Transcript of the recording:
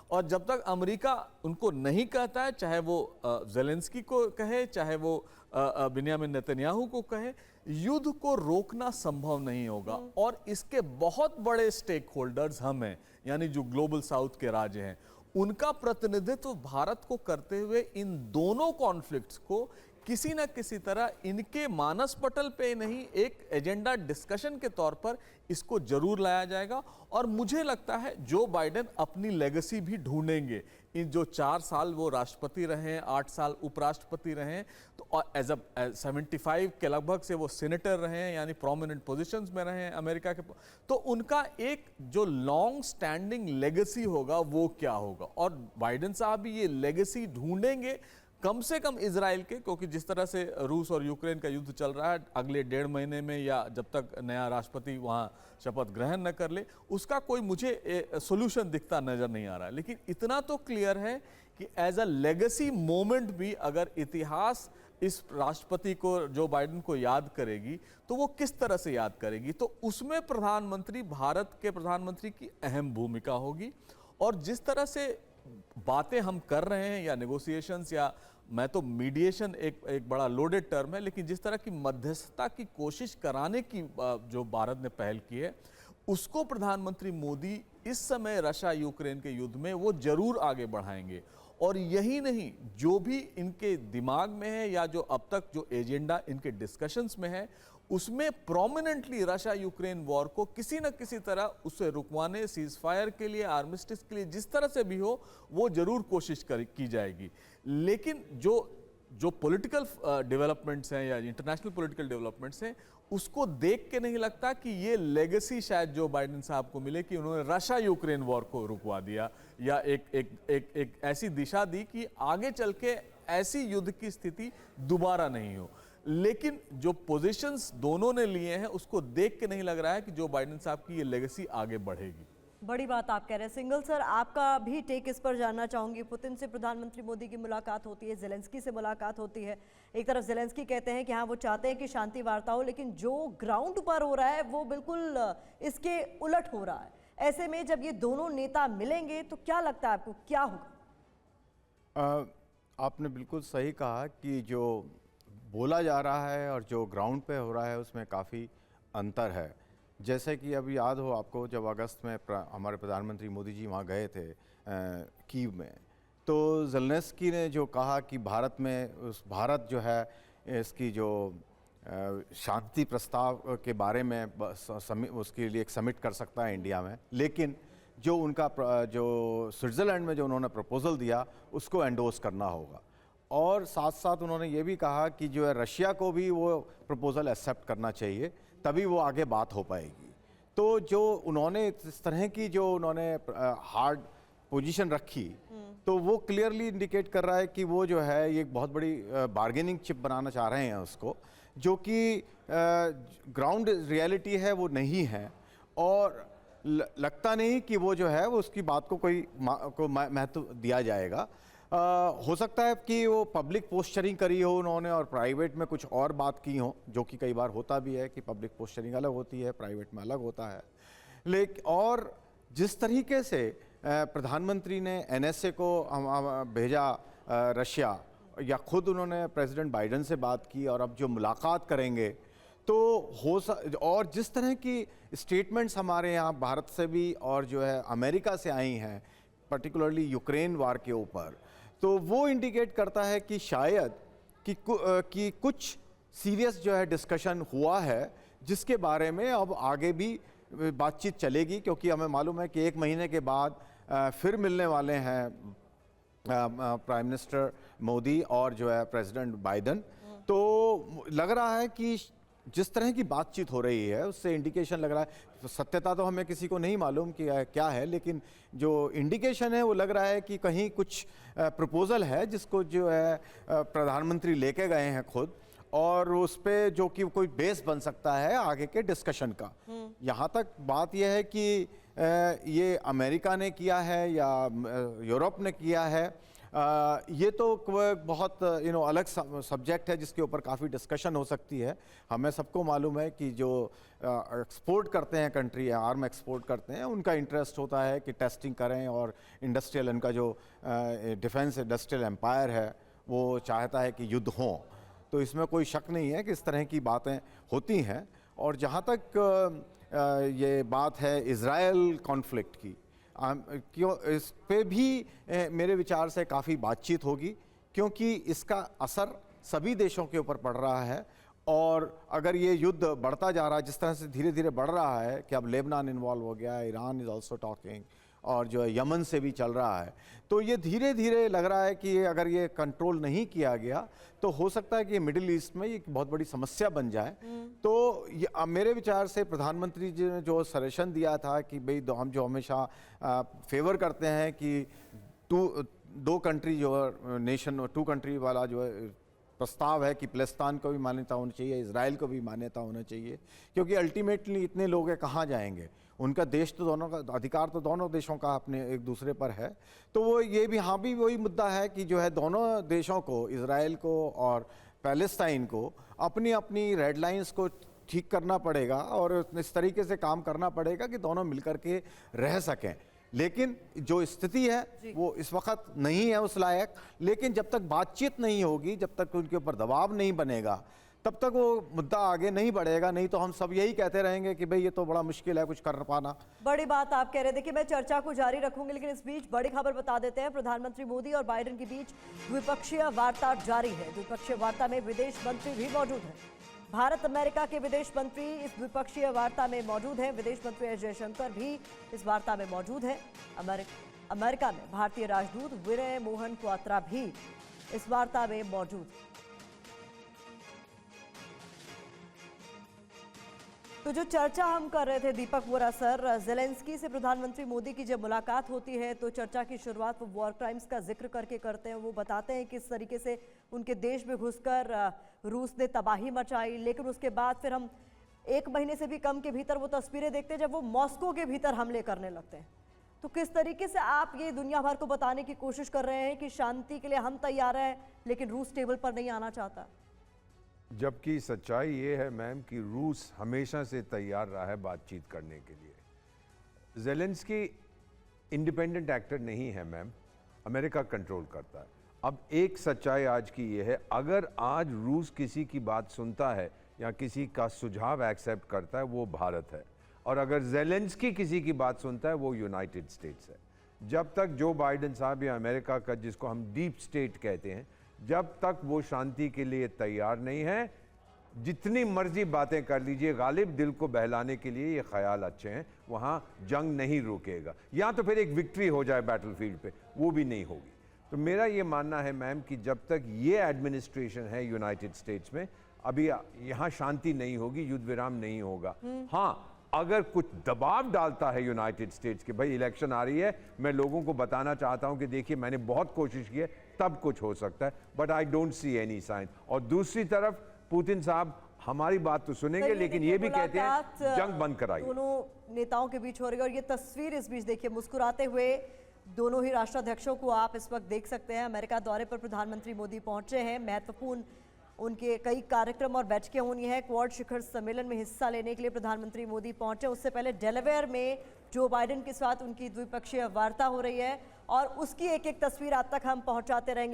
और जब तक अमेरिका उनको नहीं कहता है, चाहे वो ज़ेलेंस्की को कहे, चाहे वो बिन्यामिन नेतन्याहू को कहे, युद्ध को रोकना संभव नहीं होगा। और इसके बहुत बड़े स्टेक होल्डर्स हम हैं, यानी जो ग्लोबल साउथ के राज्य हैं, उनका प्रतिनिधित्व भारत को करते हुए इन दोनों कॉन्फ्लिक्ट्स को किसी न किसी तरह इनके मानस पटल पे नहीं, एक एजेंडा डिस्कशन के तौर पर इसको जरूर लाया जाएगा। और मुझे लगता है जो बाइडेन अपनी लेगेसी भी ढूंढेंगे। इन जो 4 साल वो राष्ट्रपति रहे हैं, 8 साल उपराष्ट्रपति रहे हैं, तो एज 75 के लगभग से वो सीनेटर रहे हैं, यानी प्रोमिनेंट पोजीशंस में रहे हैं अमेरिका के। तो उनका एक जो लॉन्ग स्टैंडिंग लेगेसी होगा वो क्या होगा, और बाइडेन साहब भी ये लेगेसी ढूंढेंगे कम से कम इजराइल के, क्योंकि जिस तरह से रूस और यूक्रेन का युद्ध चल रहा है, अगले 1.5 महीने में या जब तक नया राष्ट्रपति वहाँ शपथ ग्रहण न कर ले, उसका कोई मुझे सोल्यूशन दिखता नजर नहीं आ रहा है। लेकिन इतना तो क्लियर है कि एज अ लेगेसी मोमेंट भी अगर इतिहास इस राष्ट्रपति को, जो बाइडेन को याद करेगी, तो वो किस तरह से याद करेगी, तो उसमें प्रधानमंत्री, भारत के प्रधानमंत्री की अहम भूमिका होगी। और जिस तरह से बातें हम कर रहे हैं, या नेगोशिएशंस, या मैं तो मीडिएशन एक बड़ा लोडेड टर्म है, लेकिन जिस तरह की मध्यस्थता की कोशिश कराने की जो भारत ने पहल की है, उसको प्रधानमंत्री मोदी इस समय रशिया यूक्रेन के युद्ध में वो जरूर आगे बढ़ाएंगे। और यही नहीं, जो भी इनके दिमाग में है या जो अब तक जो एजेंडा इनके डिस्कशंस में है, उसमें प्रोमिनेंटली रशिया यूक्रेन वॉर को किसी न किसी तरह उसे रुकवाने, सीज फायर के लिए, आर्मिस्टिस के लिए, जिस तरह से भी हो, वो जरूर कोशिश की जाएगी। लेकिन जो पॉलिटिकल डेवलपमेंट्स हैं या इंटरनेशनल पॉलिटिकल डेवलपमेंट्स हैं, उसको देख के नहीं लगता कि ये लेगेसी शायद जो बाइडेन साहब को मिले कि उन्होंने रशिया यूक्रेन वॉर को रुकवा दिया, या एक ऐसी दिशा दी कि आगे चल के ऐसी युद्ध की स्थिति दोबारा नहीं हो। लेकिन जो पोजीशंस दोनों ने लिए हैं, उसको देख के नहीं लग रहा है कि जो बाइडेन साहब की ये लेगेसी आगे बढ़ेगी। बड़ी बात आप कह रहे हैं। सिंगल सर, आपका भी टेक इस पर जानना चाहूंगी। पुतिन से प्रधानमंत्री मोदी की मुलाकात होती है, ज़ेलेंस्की से मुलाकात होती है। एक तरफ ज़ेलेंस्की कहते हैं कि हाँ, वो चाहते हैं कि शांति वार्ता हो, लेकिन जो ग्राउंड पर हो रहा है वो बिल्कुल इसके उलट हो रहा है। ऐसे में जब ये दोनों नेता मिलेंगे तो क्या लगता है आपको, क्या होगा? आपने बिल्कुल सही कहा कि जो बोला जा रहा है और जो ग्राउंड पे हो रहा है उसमें काफ़ी अंतर है। जैसे कि अभी याद हो आपको, जब अगस्त में हमारे प्रधानमंत्री मोदी जी वहाँ गए थे कीव में, तो ज़ेलेंस्की ने जो कहा कि भारत जो है इसकी जो शांति प्रस्ताव के बारे में उसके लिए एक समिट कर सकता है इंडिया में, लेकिन जो उनका जो स्विट्ज़रलैंड में जो उन्होंने प्रपोज़ल दिया उसको एंडोर्स करना होगा। और साथ साथ उन्होंने ये भी कहा कि जो है रशिया को भी वो प्रपोज़ल एक्सेप्ट करना चाहिए, तभी वो आगे बात हो पाएगी। तो जो उन्होंने इस तरह की जो उन्होंने हार्ड पोजीशन रखी, तो वो क्लियरली इंडिकेट कर रहा है कि वो जो है ये एक बहुत बड़ी बार्गेनिंग चिप बनाना चाह रहे हैं उसको, जो कि ग्राउंड रियलिटी है वो नहीं है। और लगता नहीं कि वो जो है वो उसकी बात को कोई महत्व दिया जाएगा। हो सकता है कि वो पब्लिक पोस्चरिंग करी हो उन्होंने और प्राइवेट में कुछ और बात की हो, जो कि कई बार होता भी है कि पब्लिक पोस्चरिंग अलग होती है, प्राइवेट में अलग होता है। लेकिन और जिस तरीके से प्रधानमंत्री ने NSA को भेजा रशिया, या खुद उन्होंने प्रेसिडेंट बाइडेन से बात की, और अब जो मुलाकात करेंगे तो और जिस तरह की स्टेटमेंट्स हमारे यहाँ भारत से भी और जो है अमेरिका से आई हैं, पर्टिकुलरली यूक्रेन वार के ऊपर, तो वो इंडिकेट करता है कि शायद कि कुछ सीरियस जो है डिस्कशन हुआ है, जिसके बारे में अब आगे भी बातचीत चलेगी। क्योंकि हमें मालूम है कि 1 महीने के बाद फिर मिलने वाले हैं प्राइम मिनिस्टर मोदी और जो है प्रेसिडेंट बाइडेन। तो लग रहा है कि जिस तरह की बातचीत हो रही है उससे इंडिकेशन लग रहा है, तो सत्यता तो हमें किसी को नहीं मालूम कि क्या है, लेकिन जो इंडिकेशन है वो लग रहा है कि कहीं कुछ प्रपोज़ल है जिसको जो है प्रधानमंत्री लेके गए हैं खुद, और उस पर जो कि कोई बेस बन सकता है आगे के डिस्कशन का। यहाँ तक बात यह है कि ये अमेरिका ने किया है या यूरोप ने किया है, ये तो बहुत अलग सब्जेक्ट है जिसके ऊपर काफ़ी डिस्कशन हो सकती है। हमें सबको मालूम है कि जो एक्सपोर्ट करते हैं कंट्री, आर्म एक्सपोर्ट करते हैं, उनका इंटरेस्ट होता है कि टेस्टिंग करें, और इंडस्ट्रियल इनका जो डिफेंस इंडस्ट्रियल एम्पायर है वो चाहता है कि युद्ध हों। तो इसमें कोई शक नहीं है कि इस तरह की बातें होती हैं। और जहाँ तक ये बात है इज़राइल कॉन्फ्लिक्ट की, क्यों इस पे भी मेरे विचार से काफ़ी बातचीत होगी, क्योंकि इसका असर सभी देशों के ऊपर पड़ रहा है। और अगर ये युद्ध बढ़ता जा रहा है, जिस तरह से धीरे धीरे बढ़ रहा है कि अब लेबनान इन्वॉल्व हो गया, ईरान इज़ आल्सो टॉकिंग, और जो है यमन से भी चल रहा है, तो ये धीरे धीरे लग रहा है कि अगर ये कंट्रोल नहीं किया गया तो हो सकता है कि मिडिल ईस्ट में एक बहुत बड़ी समस्या बन जाए। तो ये मेरे विचार से प्रधानमंत्री जी ने जो सजेशन दिया था कि भाई हम जो हमेशा फेवर करते हैं कि दो कंट्री जो नेशन, टू कंट्री वाला जो है प्रस्ताव है कि फिलिस्तीन को भी मान्यता होनी चाहिए, इजराइल को भी मान्यता होना चाहिए, क्योंकि अल्टीमेटली इतने लोग हैं, कहाँ जाएंगे? उनका देश तो दोनों का, अधिकार तो दोनों देशों का अपने एक दूसरे पर है। तो वो ये भी, हाँ भी वही मुद्दा है कि जो है दोनों देशों को, इजराइल को और पैलेस्टाइन को, अपनी अपनी रेड लाइंस को ठीक करना पड़ेगा और इस तरीके से काम करना पड़ेगा कि दोनों मिलकर के रह सकें। लेकिन जो स्थिति है वो इस वक्त नहीं है उस लायक। लेकिन जब तक बातचीत नहीं होगी, जब तक उनके ऊपर दबाव नहीं बनेगा, तब तक वो मुद्दा आगे नहीं बढ़ेगा। नहीं तो हम सब यही कहते रहेंगे कि भाई ये तो बड़ा मुश्किल है कुछ कर पाना। बड़ी बात आप कह रहे थे कि मैं चर्चा को जारी रखूंगी, लेकिन इस बीच बड़ी खबर बता देते हैं। प्रधानमंत्री मोदी और बाइडेन के बीच द्विपक्षीय वार्ता जारी है। द्विपक्षीय वार्ता में विदेश मंत्री भी मौजूद हैं। भारत अमेरिका के विदेश मंत्री इस द्विपक्षीय वार्ता में मौजूद हैं। विदेश मंत्री एस जयशंकर भी इस वार्ता में मौजूद हैं। अमेरिका में भारतीय राजदूत विनय मोहन क्वात्रा भी इस वार्ता में मौजूद हैं। तो जो चर्चा हम कर रहे थे दीपक वोरा सर, ज़ेलेंस्की से प्रधानमंत्री मोदी की जब मुलाकात होती है तो चर्चा की शुरुआत वो वॉर क्राइम्स का जिक्र करके करते हैं। वो बताते हैं किस तरीके से उनके देश में घुसकर रूस ने तबाही मचाई, लेकिन उसके बाद फिर हम 1 महीने से भी कम के भीतर वो तस्वीरें देखते हैं जब वो मॉस्को के भीतर हमले करने लगते हैं। तो किस तरीके से आप ये दुनिया भर को बताने की कोशिश कर रहे हैं कि शांति के लिए हम तैयार हैं, लेकिन रूस टेबल पर नहीं आना चाहता? जबकि सच्चाई ये है मैम कि रूस हमेशा से तैयार रहा है बातचीत करने के लिए। ज़ेलेंस्की इंडिपेंडेंट एक्टर नहीं है मैम, अमेरिका कंट्रोल करता है। अब एक सच्चाई आज की ये है, अगर आज रूस किसी की बात सुनता है या किसी का सुझाव एक्सेप्ट करता है, वो भारत है। और अगर ज़ेलेंस्की किसी की बात सुनता है, वो यूनाइटेड स्टेट्स है। जब तक जो बाइडेन साहब या अमेरिका का, जिसको हम डीप स्टेट कहते हैं, जब तक वो शांति के लिए तैयार नहीं है, जितनी मर्जी बातें कर लीजिए, गालिब दिल को बहलाने के लिए ये ख्याल अच्छे हैं, वहाँ जंग नहीं रुकेगा। या तो फिर एक विक्ट्री हो जाए बैटलफील्ड पे, वो भी नहीं होगी। तो मेरा ये मानना है मैम कि जब तक ये एडमिनिस्ट्रेशन है यूनाइटेड स्टेट्स में, अभी यहाँ शांति नहीं होगी, युद्ध विराम नहीं होगा। हाँ, अगर कुछ दबाव डालता है यूनाइटेड स्टेट्स के, भाई इलेक्शन आ रही है, मैं लोगों को बताना चाहता हूं कि देखिए मैंने बहुत कोशिश की है, तब कुछ हो सकता है, but I don't see any sign. और दूसरी तरफ पुतिन साहब हमारी बात तो सुनेंगे, लेकिन ये भी कहते हैं जंग बंद कराइए। दोनों नेताओं के बीच हो रही है, और ये तस्वीर इस बीच देखिए, मुस्कुराते हुए दोनों ही राष्ट्राध्यक्षों को आप इस वक्त देख सकते हैं। अमेरिका दौरे पर प्रधानमंत्री मोदी पहुंचे हैं। महत्वपूर्ण उनके कई कार्यक्रम और बैठकें होनी है। क्वाड शिखर सम्मेलन में हिस्सा लेने के लिए प्रधानमंत्री मोदी पहुंचे। उससे पहले डेलावेयर में जो बाइडेन के साथ उनकी द्विपक्षीय वार्ता हो रही है, और उसकी एक एक तस्वीर आज तक हम पहुंचाते रहेंगे।